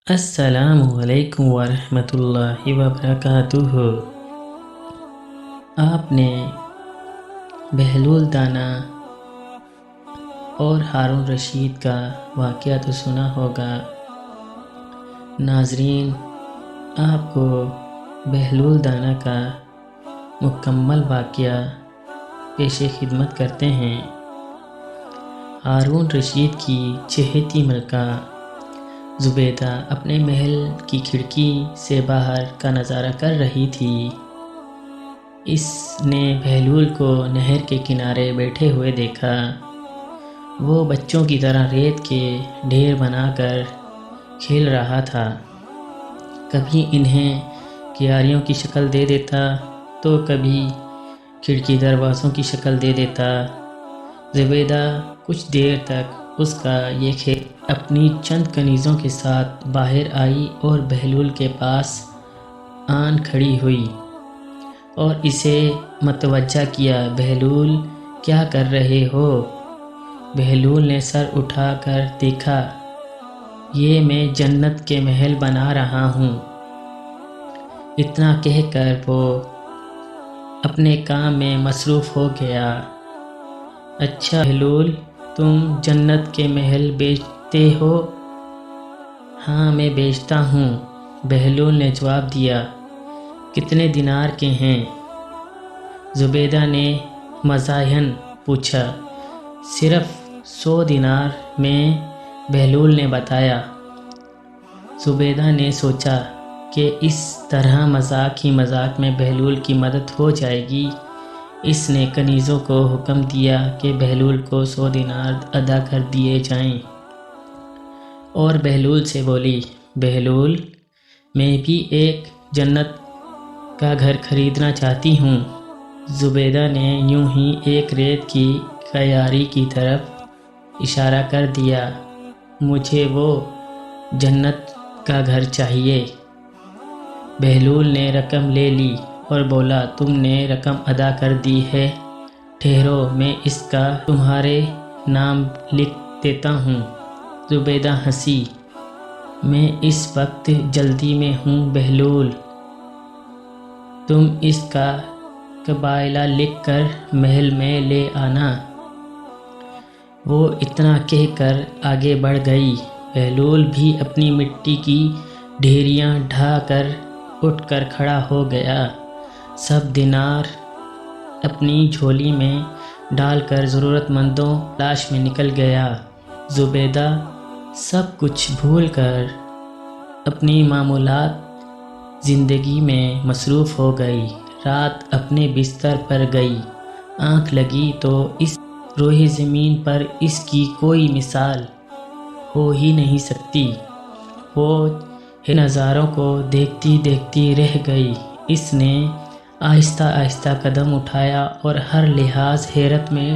السلام علیکم ورحمۃ اللہ وبرکاتہ۔ آپ نے بہلول دانا اور ہارون رشید کا واقعہ تو سنا ہوگا۔ ناظرین، آپ کو بہلول دانا کا مکمل واقعہ پیش خدمت کرتے ہیں۔ ہارون رشید کی چہیتی ملکہ زبیدہ اپنے محل کی کھڑکی سے باہر کا نظارہ کر رہی تھی۔ اس نے بہلول کو نہر کے کنارے بیٹھے ہوئے دیکھا۔ وہ بچوں کی طرح ریت کے ڈھیر بنا کر کھیل رہا تھا۔ کبھی انہیں کیاریوں کی شکل دے دیتا تو کبھی کھڑکی دروازوں کی شکل دے دیتا۔ زبیدہ کچھ دیر تک اس کا یہ کھیل اپنی چند کنیزوں کے ساتھ باہر آئی اور بہلول کے پاس آن کھڑی ہوئی اور اسے متوجہ کیا۔ بہلول، کیا کر رہے ہو؟ بہلول نے سر اٹھا کر دیکھا۔ یہ میں جنت کے محل بنا رہا ہوں۔ اتنا کہہ کر وہ اپنے کام میں مصروف ہو گیا۔ اچھا بہلول، تم جنت کے محل بیچتے ہو؟ ہاں، میں بیچتا ہوں، بہلول نے جواب دیا۔ کتنے دینار کے ہیں؟ زبیدہ نے مزاحاً پوچھا۔ صرف 100 دینار میں، بہلول نے بتایا۔ زبیدہ نے سوچا کہ اس طرح مذاق ہی مذاق میں بہلول کی مدد ہو جائے گی۔ اس نے کنیزوں کو حکم دیا کہ بہلول کو 100 دینار ادا کر دیے جائیں، اور بہلول سے بولی، بہلول، میں بھی ایک جنت کا گھر خریدنا چاہتی ہوں۔ زبیدہ نے یوں ہی ایک ریت کی کیاری کی طرف اشارہ کر دیا۔ مجھے وہ جنت کا گھر چاہیے۔ بہلول نے رقم لے لی اور بولا، تم نے رقم ادا کر دی ہے، ٹھہرو، میں اس کا تمہارے نام لکھ دیتا ہوں۔ زبیدہ ہنسی۔ میں اس وقت جلدی میں ہوں بہلول، تم اس کا قبائلہ لکھ کر محل میں لے آنا۔ وہ اتنا کہہ کر آگے بڑھ گئی۔ بہلول بھی اپنی مٹی کی ڈھیریاں ڈھا کر اٹھ کر کھڑا ہو گیا۔ سب دینار اپنی جھولی میں ڈال کر ضرورت مندوں کی تلاش میں نکل گیا۔ زبیدہ سب کچھ بھول کر اپنی معمولات زندگی میں مصروف ہو گئی۔ رات اپنے بستر پر گئی۔ آنکھ لگی تو اس روئے زمین پر اس کی کوئی مثال ہو ہی نہیں سکتی۔ وہ نظاروں کو دیکھتی دیکھتی رہ گئی۔ اس نے آہستہ آہستہ قدم اٹھایا اور ہر لحاظ حیرت میں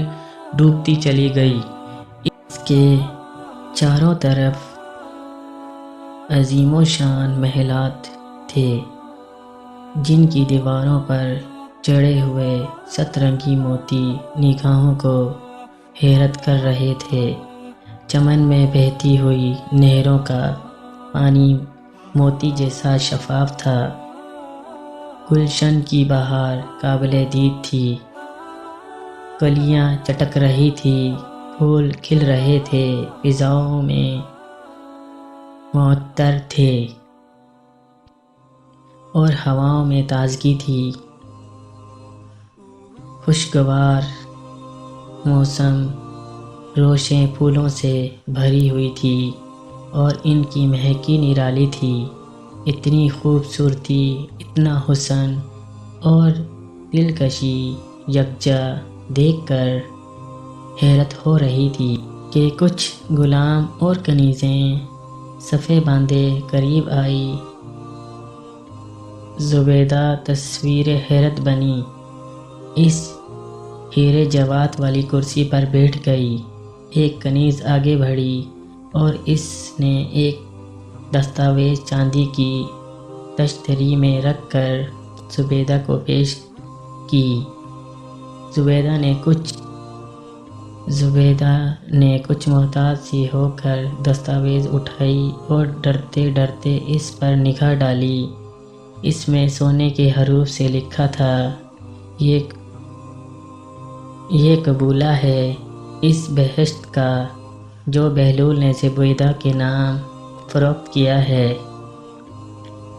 ڈوبتی چلی گئی۔ اس کے چاروں طرف عظیم و شان محلات تھے، جن کی دیواروں پر جڑے ہوئے سترنگی موتی نگاہوں کو حیرت کر رہے تھے۔ چمن میں بہتی ہوئی نہروں کا پانی موتی جیسا شفاف تھا۔ گلشن کی بہار قابل دید تھی، کلیاں چٹک رہی تھیں، پھول کھل رہے تھے، فضاؤں میں معطر تھے اور ہواؤں میں تازگی تھی۔ خوشگوار موسم روشیں پھولوں سے بھری ہوئی تھی اور ان کی مہکی نرالی تھی۔ اتنی خوبصورتی، اتنا حسن اور دلکشی یکجا دیکھ کر حیرت ہو رہی تھی کہ کچھ غلام اور کنیزیں صفیں باندھے قریب آئی۔ زبیدہ تصویر حیرت بنی۔ اس ہیرے جواہرات والی کرسی پر بیٹھ گئی۔ ایک کنیز آگے بڑھی اور اس نے ایک دستاویز چاندی کی تشتری میں رکھ کر زبیدہ کو پیش کی۔ زبیدہ نے کچھ زبیدہ نے کچھ محتاط سی ہو کر دستاویز اٹھائی اور ڈرتے ڈرتے اس پر نگاہ ڈالی۔ اس میں سونے کے حروف سے لکھا تھا، یہ قبولہ ہے اس بہشت کا جو بہلول نے زبیدہ کے نام فروخت کیا ہے۔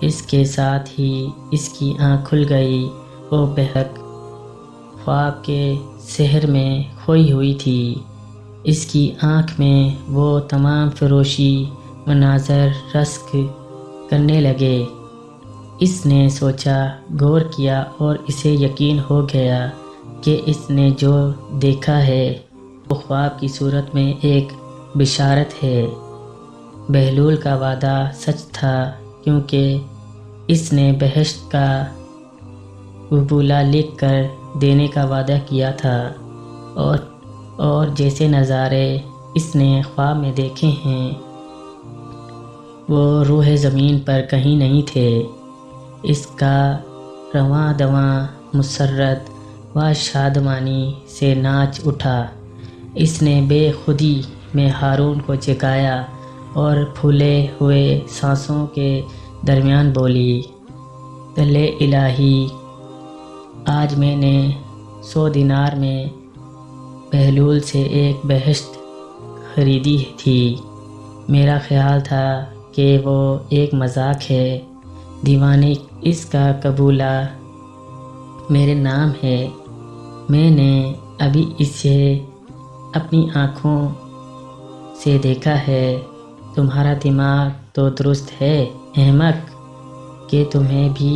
اس کے ساتھ ہی اس کی آنکھ کھل گئی۔ وہ بہت خواب کے سحر میں کھوئی ہوئی تھی۔ اس کی آنکھ میں وہ تمام فروشی مناظر رسک کرنے لگے۔ اس نے سوچا، غور کیا اور اسے یقین ہو گیا کہ اس نے جو دیکھا ہے وہ خواب کی صورت میں ایک بشارت ہے۔ بہلول کا وعدہ سچ تھا، کیونکہ اس نے بہشت کا قبولہ لکھ کر دینے کا وعدہ کیا تھا، اور جیسے نظارے اس نے خواب میں دیکھے ہیں وہ روح زمین پر کہیں نہیں تھے۔ اس کا رواں دواں مسرت و شادمانی سے ناچ اٹھا۔ اس نے بے خودی میں ہارون کو جگایا اور پھولے ہوئے سانسوں کے درمیان بولی، تلے الہی، آج میں نے 100 دینار میں بہلول سے ایک بہشت خریدی تھی۔ میرا خیال تھا کہ وہ ایک مذاق ہے، دیوانے، اس کا قبولہ میرے نام ہے۔ میں نے ابھی اسے اپنی آنکھوں سے دیکھا ہے۔ تمہارا دماغ تو درست ہے احمق، کہ تمہیں بھی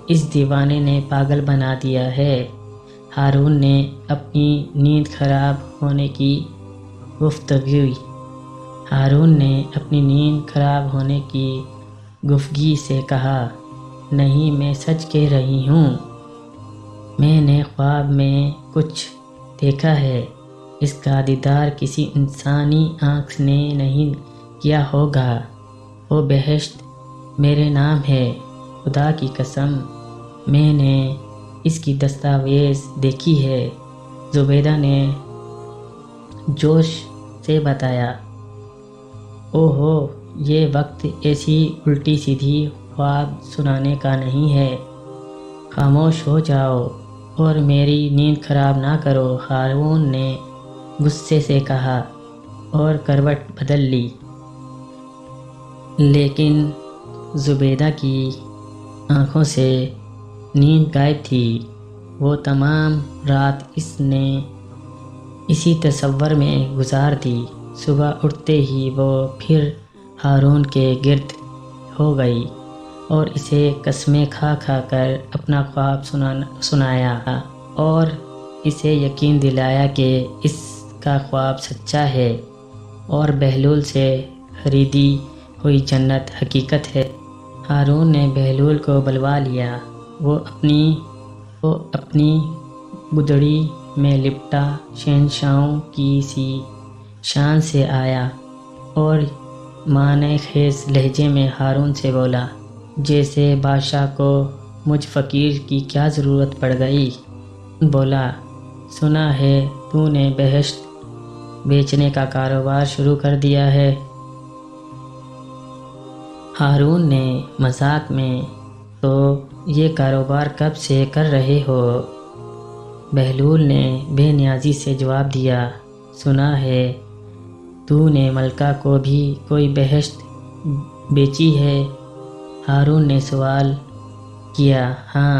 اس دیوانے نے پاگل بنا دیا ہے۔ ہارون نے اپنی نیند خراب ہونے کی گفتگو سے کہا، نہیں، میں سچ کہہ رہی ہوں، میں نے خواب میں کچھ دیکھا ہے۔ اس کا دیدار کسی انسانی آنکھ نے نہیں کیا ہوگا۔ وہ بہشت میرے نام ہے، خدا کی قسم، میں نے اس کی دستاویز دیکھی ہے۔ زبیدہ نے جوش سے بتایا، اوہو، یہ وقت ایسی الٹی سیدھی خواب سنانے کا نہیں ہے۔ خاموش ہو جاؤ اور میری نیند خراب نہ کرو، ہارون نے غصے سے کہا اور کروٹ بدل لی۔ لیکن زبیدہ کی آنکھوں سے نیند غائب تھی۔ وہ تمام رات اس نے اسی تصور میں گزار دی۔ صبح اٹھتے ہی وہ پھر ہارون کے گرد ہو گئی اور اسے قسمیں کھا کھا کر اپنا خواب سنایا اور اسے یقین دلایا کہ اس کا خواب سچا ہے اور بہلول سے خریدی ہوئی جنت حقیقت ہے۔ ہارون نے بہلول کو بلوا لیا۔ وہ اپنی گدڑی میں لپٹا شہنشاہوں کی سی شان سے آیا اور معنی خیز لہجے میں ہارون سے بولا، جیسے بادشاہ کو مجھ فقیر کی کیا ضرورت پڑ گئی۔ بولا، سنا ہے تو نے بہشت بیچنے کا کاروبار شروع کر دیا ہے۔ ہارون نے مذاق میں، تو یہ کاروبار کب سے کر رہے ہو؟ بہلول نے بے نیازی سے جواب دیا، سنا ہے تو نے ملکہ کو بھی کوئی بہشت بیچی ہے۔ ہارون نے سوال کیا، ہاں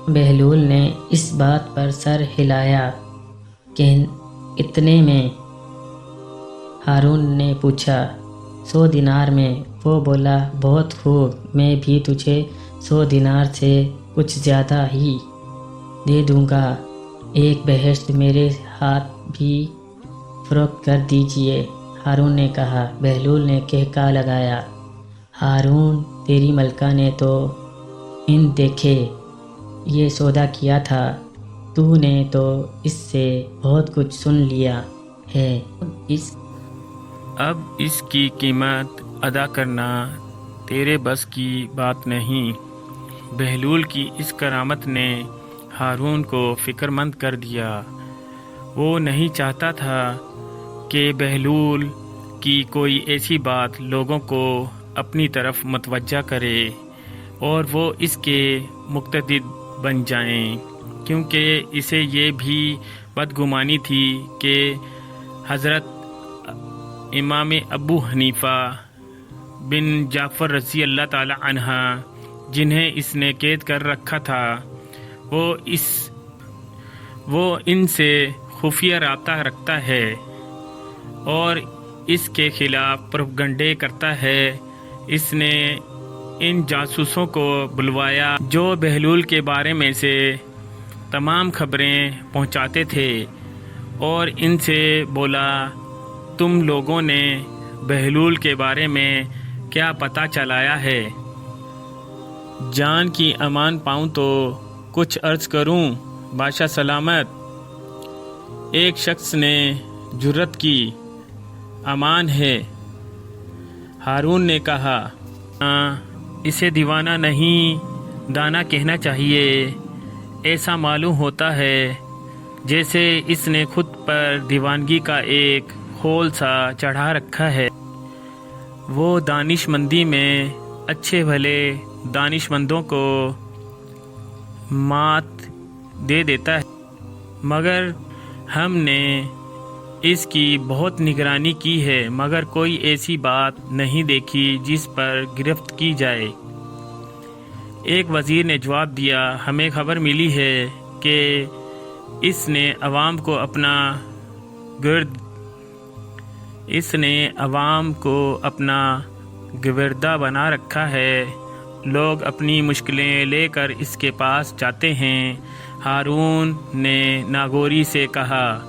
بہلول نے اس بات پر سر ہلایا کہ اتنے میں؟ ہارون نے پوچھا، 100 دینار میں۔ وہ بولا، بہت خوب، میں بھی تجھے 100 دینار سے کچھ زیادہ ہی دے دوں گا۔ ایک بہشت میرے ہاتھ بھی فروخت کر دیجئے، ہارون نے کہا۔ بہلول نے کہکا لگایا، ہارون، تیری ملکہ نے تو ان دیکھے یہ سودا کیا تھا، تو نے تو اس سے بہت کچھ سن لیا ہے۔ اب اس کی قیمت ادا کرنا تیرے بس کی بات نہیں۔ بہلول کی اس کرامت نے ہارون کو فکر مند کر دیا۔ وہ نہیں چاہتا تھا کہ بہلول کی کوئی ایسی بات لوگوں کو اپنی طرف متوجہ کرے اور وہ اس کے مقتدی بن جائیں، کیونکہ اسے یہ بھی بدگمانی تھی کہ حضرت امام ابو حنیفہ بن جعفر رضی اللہ تعالی عنہ جنہیں اس نے قید کر رکھا تھا وہ ان سے خفیہ رابطہ رکھتا ہے اور اس کے خلاف پروپگنڈے کرتا ہے۔ اس نے ان جاسوسوں کو بلوایا جو بہلول کے بارے میں سے تمام خبریں پہنچاتے تھے اور ان سے بولا، تم لوگوں نے بہلول کے بارے میں کیا پتہ چلایا ہے؟ جان کی امان پاؤں تو کچھ عرض کروں بادشاہ سلامت۔ ایک شخص نے جرت کی، امان ہے۔ ہارون نے کہا، اسے دیوانہ نہیں دانا کہنا چاہیے، ایسا معلوم ہوتا ہے جیسے اس نے خود پر دیوانگی کا ایک خول سا چڑھا رکھا ہے۔ وہ دانش مندی میں اچھے بھلے دانش مندوں کو مات دے دیتا ہے، مگر ہم نے اس کی بہت نگرانی کی ہے مگر کوئی ایسی بات نہیں دیکھی جس پر گرفت کی جائے۔ ایک وزیر نے جواب دیا، ہمیں خبر ملی ہے کہ اس نے عوام کو اپنا گوردہ بنا رکھا ہے، لوگ اپنی مشکلیں لے کر اس کے پاس جاتے ہیں۔ ہارون نے ناگوری سے کہا،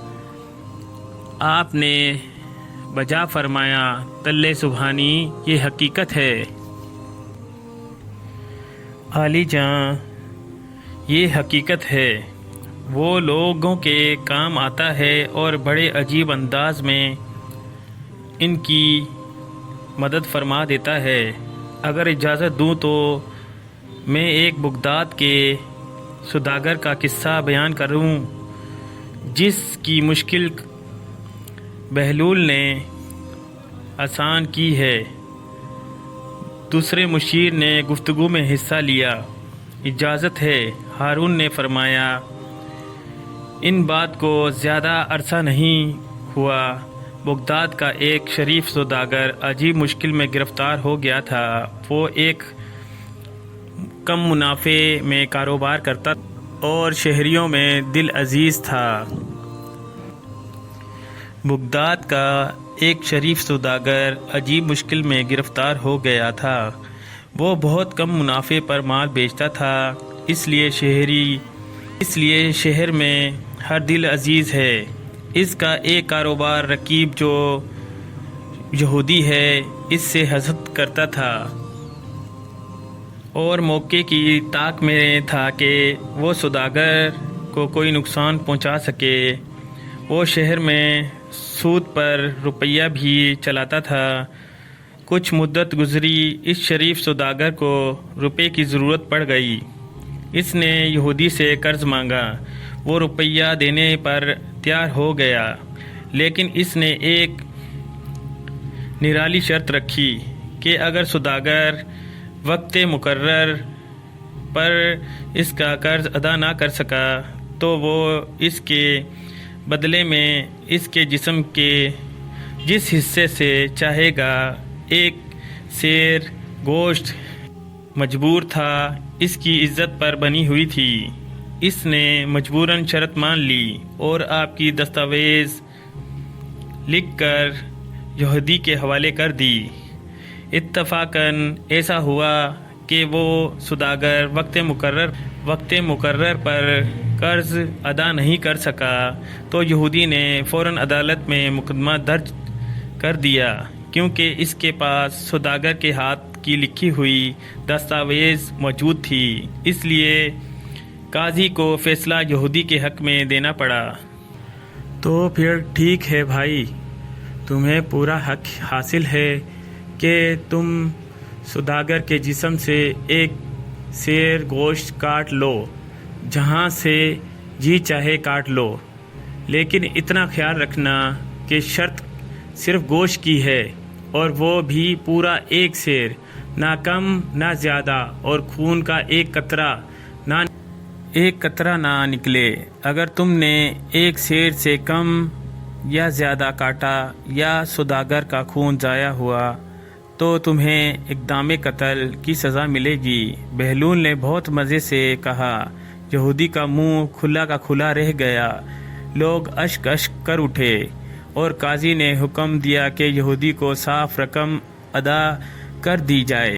آپ نے بجا فرمایا، تلِ سبحانی، یہ حقیقت ہے۔ عالی جاں، یہ حقیقت ہے۔ وہ لوگوں کے کام آتا ہے اور بڑے عجیب انداز میں ان کی مدد فرما دیتا ہے۔ اگر اجازت دوں تو میں ایک بغداد کے سوداگر کا قصہ بیان کروں جس کی مشکل بہلول نے آسان کی ہے۔ دوسرے مشیر نے گفتگو میں حصہ لیا، اجازت ہے؟ ہارون نے فرمایا، ان بات کو زیادہ عرصہ نہیں ہوا، بغداد کا ایک شریف سوداگر عجیب مشکل میں گرفتار ہو گیا تھا۔ وہ ایک کم منافع میں کاروبار کرتا اور شہریوں میں دل عزیز تھا۔ بغداد کا ایک شریف سوداگر عجیب مشکل میں گرفتار ہو گیا تھا۔ وہ بہت کم منافع پر مال بیچتا تھا، اس لیے شہر میں ہر دل عزیز ہے۔ اس کا ایک کاروبار رقیب جو یہودی ہے اس سے حسد کرتا تھا اور موقع کی طاق میں تھا کہ وہ سوداگر کو کوئی نقصان پہنچا سکے۔ وہ شہر میں سود پر روپیہ بھی چلاتا تھا۔ کچھ مدت گزری، اس شریف سوداگر کو روپے کی ضرورت پڑ گئی۔ اس نے یہودی سے قرض مانگا، وہ روپیہ دینے پر تیار ہو گیا، لیکن اس نے ایک نرالی شرط رکھی کہ اگر سوداگر وقت مقرر پر اس کا قرض ادا نہ کر سکا تو وہ اس کے بدلے میں اس کے جسم کے جس حصے سے چاہے گا ایک سیر گوشت مجبور تھا۔ اس کی عزت پر بنی ہوئی تھی۔ اس نے مجبوراً شرط مان لی اور آپ کی دستاویز لکھ کر یہودی کے حوالے کر دی۔ اتفاقاً ایسا ہوا کہ وہ سوداگر وقت مقرر پر قرض ادا نہیں کر سکا تو یہودی نے فوراً عدالت میں مقدمہ درج کر دیا، کیونکہ اس کے پاس سوداگر کے ہاتھ کی لکھی ہوئی دستاویز موجود تھی، اس لیے قاضی کو فیصلہ یہودی کے حق میں دینا پڑا۔ تو پھر ٹھیک ہے بھائی، تمہیں پورا حق حاصل ہے کہ تم سوداگر کے جسم سے ایک سیر گوشت کاٹ لو، جہاں سے جی چاہے کاٹ لو۔ لیکن اتنا خیال رکھنا کہ شرط صرف گوشت کی ہے، اور وہ بھی پورا 1 سیر، نہ کم نہ زیادہ، اور خون کا ایک قطرہ نہ نکلے۔ اگر تم نے 1 سیر سے کم یا زیادہ کاٹا یا سوداگر کا خون ضائع ہوا تو تمہیں اقدام قتل کی سزا ملے گی۔ بہلول نے بہت مزے سے کہا۔ یہودی کا منہ کھلا کا کھلا رہ گیا۔ لوگ اشک کر اٹھے، اور قاضی نے حکم دیا کہ یہودی کو صاف رقم ادا کر دی جائے۔